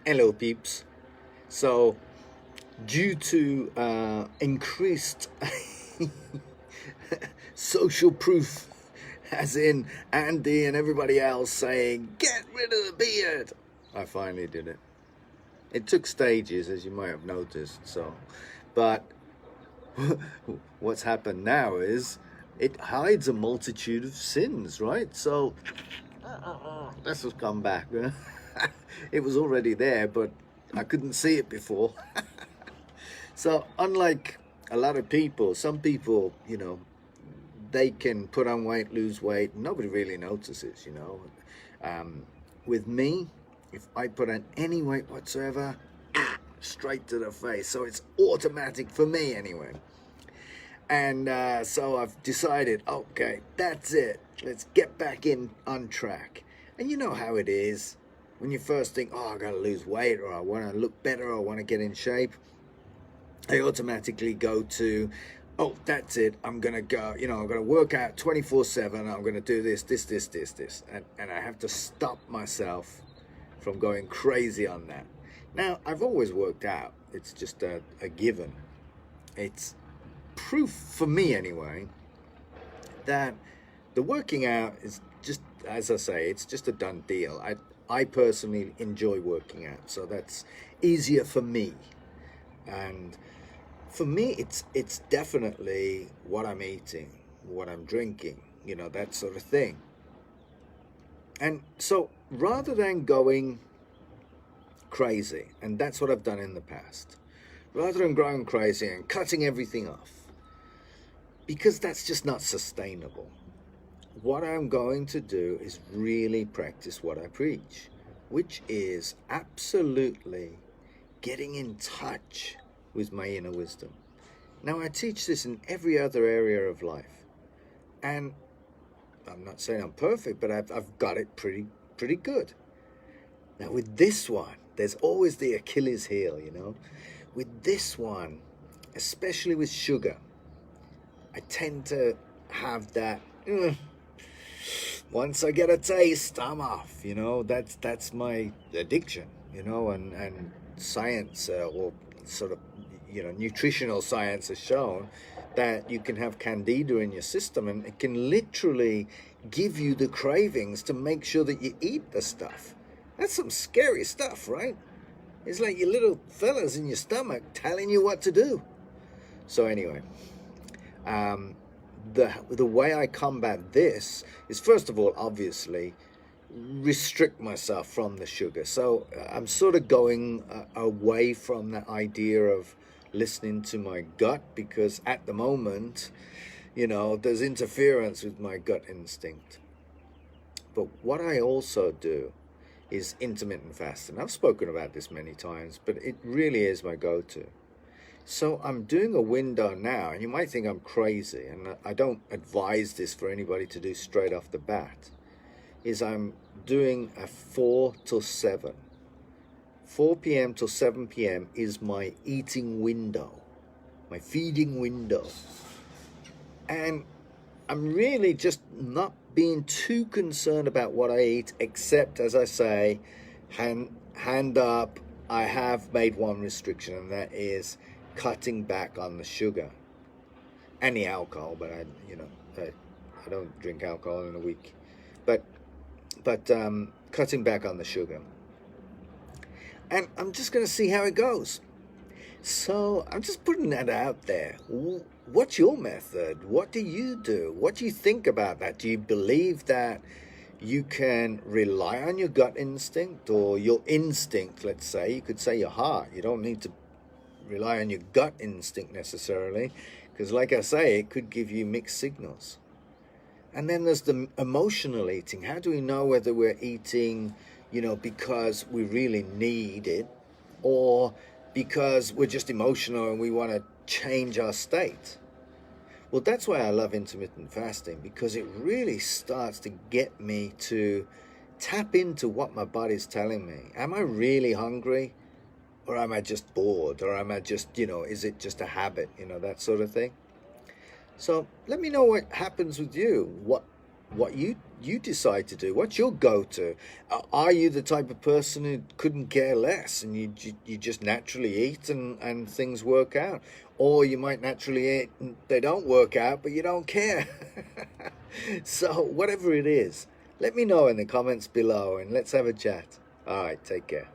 Hello, peeps. So, due to increased social proof, as in Andy and everybody else saying, get rid of the beard, I finally did it. It took stages, as you might have noticed. But what's happened now is it hides a multitude of sins, right? So, let's just come back. It was already there, but I couldn't see it before. So unlike a lot of people, some people, they can put on weight, lose weight, nobody really notices, With me, if I put on any weight whatsoever, straight to the face. So it's automatic for me anyway. And so I've decided, okay, that's it. Let's get back in on track. And you know how it is. When you first think, I got to lose weight, or I want to look better, or I want to get in shape, I automatically go to, that's it. I'm going to go, I'm going to work out 24/7. I'm going to do this. And I have to stop myself from going crazy on that. Now, I've always worked out. It's just a given. It's proof for me anyway that the working out is just, as I say, it's just a done deal. I personally enjoy working out, so that's easier for me. And for me, it's definitely what I'm eating, what I'm drinking, that sort of thing. And so rather than going crazy, and that's what I've done in the past, rather than going crazy and cutting everything off, because that's just not sustainable, what I'm going to do is really practice what I preach, which is absolutely getting in touch with my inner wisdom. Now, I teach this in every other area of life, and I'm not saying I'm perfect, but I've got it pretty good. Now, with this one, there's always the Achilles heel, With this one, especially with sugar, I tend to have that, once I get a taste, I'm off, that's my addiction, and science, or sort of, nutritional science has shown that you can have candida in your system, and it can literally give you the cravings to make sure that you eat the stuff. That's some scary stuff, right? It's like your little fellas in your stomach telling you what to do. So anyway, the way I combat this is, first of all, obviously, restrict myself from the sugar. So I'm sort of going away from the idea of listening to my gut, because at the moment, there's interference with my gut instinct. But what I also do is intermittent fasting. I've spoken about this many times, but it really is my go-to. So I'm doing a window now, and you might think I'm crazy, and I don't advise this for anybody to do straight off the bat, is I'm doing a 4 till 7. 4 p.m. till 7 p.m. is my eating window, my feeding window. And I'm really just not being too concerned about what I eat, except, as I say, hand up, I have made one restriction, and that is cutting back on the sugar and the alcohol. But I don't drink alcohol in a week, but cutting back on the sugar, and I'm just going to see how it goes. So I'm just putting that out there. What's your method? What do you do? What do you think about that? Do you believe that you can rely on your gut instinct, or your instinct, let's say? You could say your heart. You don't need to rely on your gut instinct necessarily, because like I say, it could give you mixed signals. And then there's the emotional eating. How do we know whether we're eating, because we really need it, or because we're just emotional and we want to change our state? Well, that's why I love intermittent fasting, because it really starts to get me to tap into what my body's telling me. Am I really hungry? Or am I just bored? Or am I just, is it just a habit? That sort of thing. So let me know what happens with you, what you you decide to do. What's your go-to? Are you the type of person who couldn't care less and you just naturally eat and things work out? Or you might naturally eat and they don't work out, but you don't care. So whatever it is, let me know in the comments below and let's have a chat. All right, take care.